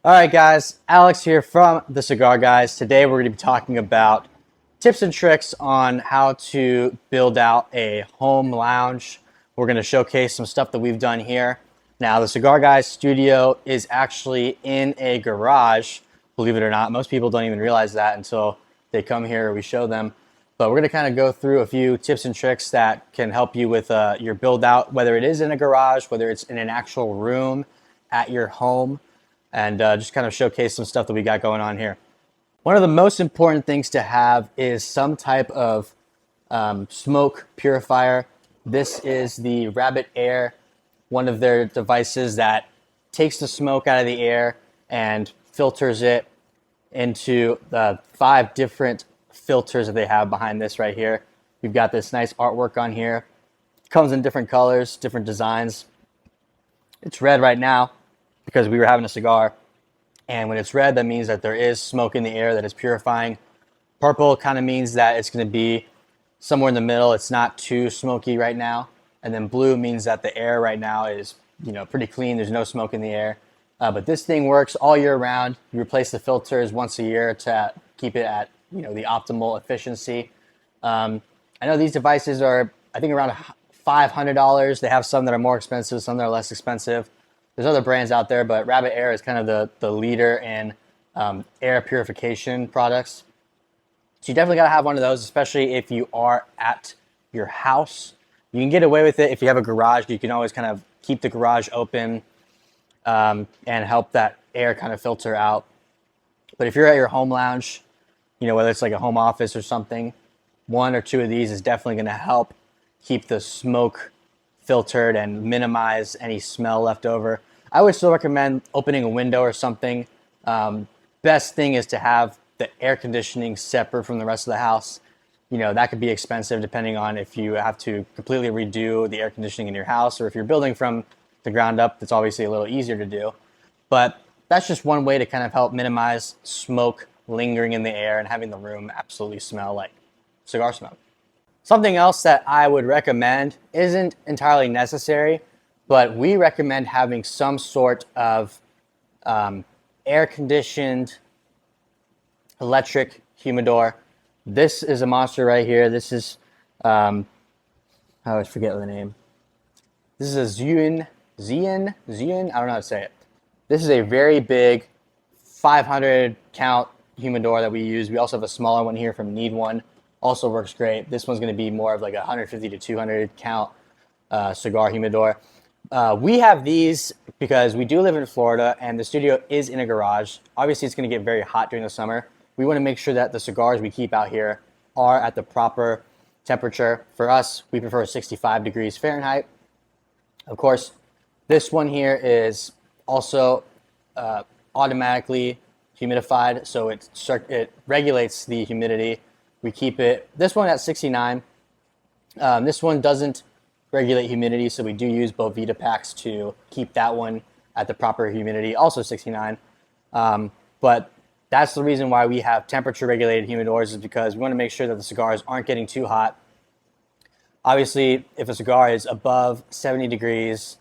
All right, guys, Alex here from the Cigar Guys. Today we're going to be talking about tips and tricks on how to build out a home lounge. We're going to showcase some stuff that we've done here. Now, the Cigar Guys studio is actually in a garage, believe it or not. Most people don't even realize that until they come here or we show them. But we're going to kind of go through a few tips and tricks that can help you with your build out, whether it is in a garage, whether it's in an actual room at your home, and just kind of showcase some stuff that we got going on here. One of the most important things to have is some type of smoke purifier. This is the Rabbit Air, one of their devices that takes the smoke out of the air and filters it into the 5 different filters that they have behind this right here. We've got this nice artwork on here. It comes in different colors, different designs. It's red right now because we were having a cigar. And when it's red, that means that there is smoke in the air that is purifying. Purple kind of means that it's going to be somewhere in the middle. It's not too smoky right now. And then blue means that the air right now is, pretty clean. There's no smoke in the air. But this thing works all year round. You replace the filters once a year to keep it at, the optimal efficiency. I know these devices are, I think, around $500. They have some that are more expensive, some that are less expensive. There's other brands out there, but Rabbit Air is kind of the leader in air purification products. So you definitely got to have one of those, especially if you are at your house. You can get away with it if you have a garage. You can always kind of keep the garage open and help that air kind of filter out. But if you're at your home lounge, whether it's like a home office or something, 1 or 2 of these is definitely going to help keep the smoke filtered and minimize any smell left over. I would still recommend opening a window or something. Best thing is to have the air conditioning separate from the rest of the house. That could be expensive depending on if you have to completely redo the air conditioning in your house, or if you're building from the ground up, that's obviously a little easier to do. But that's just one way to kind of help minimize smoke lingering in the air and having the room absolutely smell like cigar smoke. Something else that I would recommend isn't entirely necessary, but we recommend having some sort of air-conditioned electric humidor. This is a monster right here. This is, I always forget the name. This is a Zion, I don't know how to say it. This is a very big 500 count humidor that we use. We also have a smaller one here from Need One. Also works great. This one's going to be more of like a 150 to 200 count cigar humidor. We have these because we do live in Florida and the studio is in a garage. Obviously, it's going to get very hot during the summer. We want to make sure that the cigars we keep out here are at the proper temperature. For us, we prefer 65 degrees Fahrenheit. Of course, this one here is also automatically humidified, so it regulates the humidity. We keep this one at 69. This one doesn't regulate humidity, so we do use Bovita packs to keep that one at the proper humidity, also 69. But that's the reason why we have temperature regulated humidors, is because we want to make sure that the cigars aren't getting too hot. Obviously, if a cigar is above 70 degrees,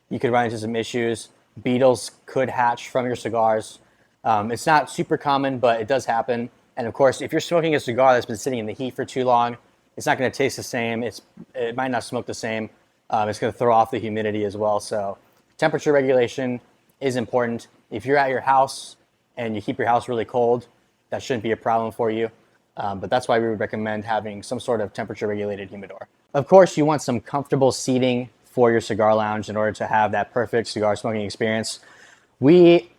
you could run into some issues. Beetles could hatch from your cigars. It's not super common, but it does happen. And of course, if you're smoking a cigar that's been sitting in the heat for too long, it's not going to taste the same. It might not smoke the same. It's going to throw off the humidity as well. So temperature regulation is important. If you're at your house and you keep your house really cold, that shouldn't be a problem for you. But that's why we would recommend having some sort of temperature regulated humidor. Of course, you want some comfortable seating for your cigar lounge in order to have that perfect cigar smoking experience. We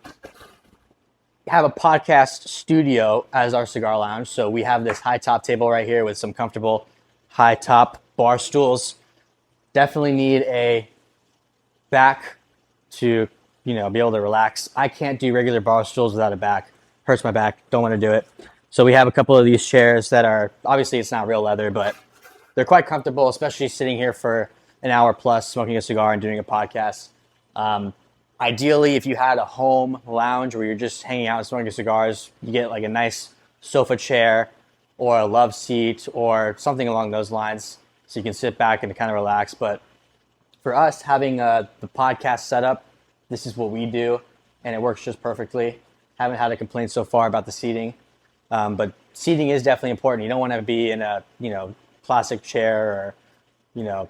have a podcast studio as our cigar lounge. So we have this high top table right here with some comfortable high top bar stools. Definitely need a back to, be able to relax. I can't do regular bar stools without a back. Hurts my back. Don't want to do it. So we have a couple of these chairs that are, obviously it's not real leather, but they're quite comfortable, especially sitting here for an hour plus smoking a cigar and doing a podcast. Ideally, if you had a home lounge where you're just hanging out and smoking cigars, you get like a nice sofa chair or a love seat or something along those lines so you can sit back and kind of relax. But for us, having the podcast setup, this is what we do. and it works just perfectly. Haven't had a complaint so far about the seating, but seating is definitely important. You don't want to be in a plastic chair or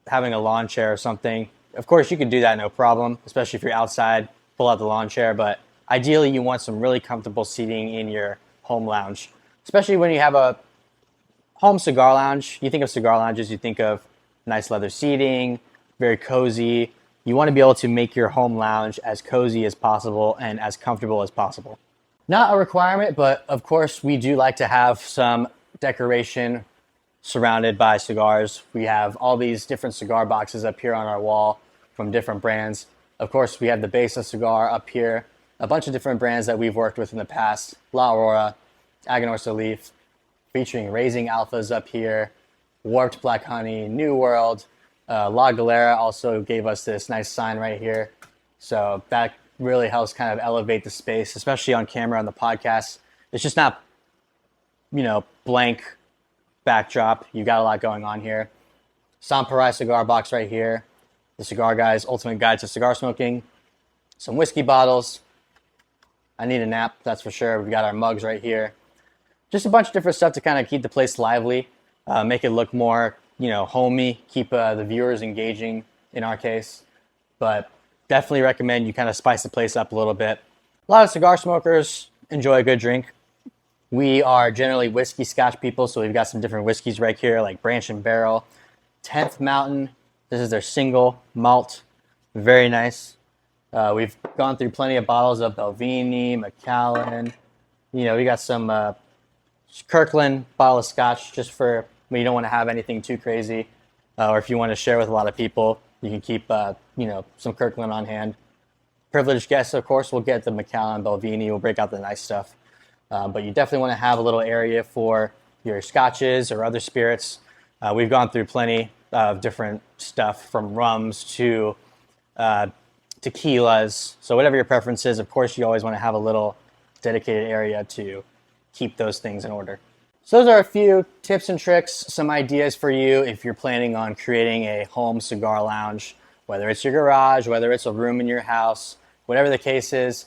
having a lawn chair or something. Of course, you can do that no problem, especially if you're outside. Pull out the lawn chair, but ideally, you want some really comfortable seating in your home lounge, especially when you have a home cigar lounge. You think of cigar lounges, you think of nice leather seating, very cozy. You want to be able to make your home lounge as cozy as possible and as comfortable as possible. Not a requirement, but of course we do like to have some decoration surrounded by cigars. We have all these different cigar boxes up here on our wall from different brands. Of course, we have the base of cigar up here, a bunch of different brands that we've worked with in the past. La Aurora, Aganorsa Leaf, featuring Raising Alphas up here, Warped Black Honey, New World. La Galera also gave us this nice sign right here. So that really helps kind of elevate the space, especially on camera on the podcast. It's just not, blank backdrop. You got a lot going on here. Samparai cigar box right here. The Cigar Guy's Ultimate Guide to Cigar Smoking. Some whiskey bottles. I need a nap, that's for sure. We've got our mugs right here. Just a bunch of different stuff to kind of keep the place lively, make it look more, homey, keep the viewers engaging in our case. But definitely recommend you kind of spice the place up a little bit. A lot of cigar smokers enjoy a good drink. We are generally whiskey scotch people, so we've got some different whiskeys right here, like Branch and Barrel, 10th Mountain. This is their single malt. Very nice. We've gone through plenty of bottles of Belvini, Macallan. We got some Kirkland bottle of scotch just for when you don't want to have anything too crazy. Or if you want to share with a lot of people, you can keep, some Kirkland on hand. Privileged guests, of course, will get the Macallan, Belvini. We'll break out the nice stuff. But you definitely want to have a little area for your scotches or other spirits. We've gone through plenty of different stuff from rums to tequilas. So whatever your preference is, of course, you always want to have a little dedicated area to keep those things in order. So those are a few tips and tricks, some ideas for you if you're planning on creating a home cigar lounge, whether it's your garage, whether it's a room in your house, whatever the case is.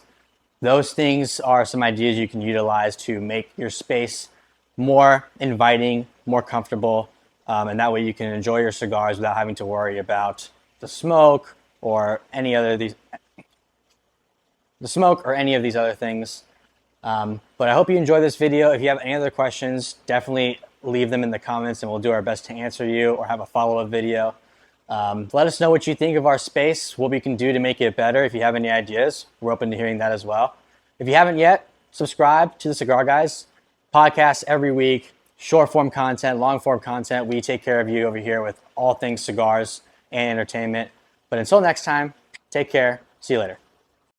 Those things are some ideas you can utilize to make your space more inviting, more comfortable, and that way you can enjoy your cigars without having to worry about the smoke or any of these other things. But I hope you enjoyed this video. If you have any other questions, definitely leave them in the comments and we'll do our best to answer you or have a follow-up video. Let us know what you think of our space, what we can do to make it better. If you have any ideas, we're open to hearing that as well. If you haven't yet, subscribe to the Cigar Guys podcast every week. Short form content, long form content. We take care of you over here with all things cigars and entertainment. But until next time, take care. See you later.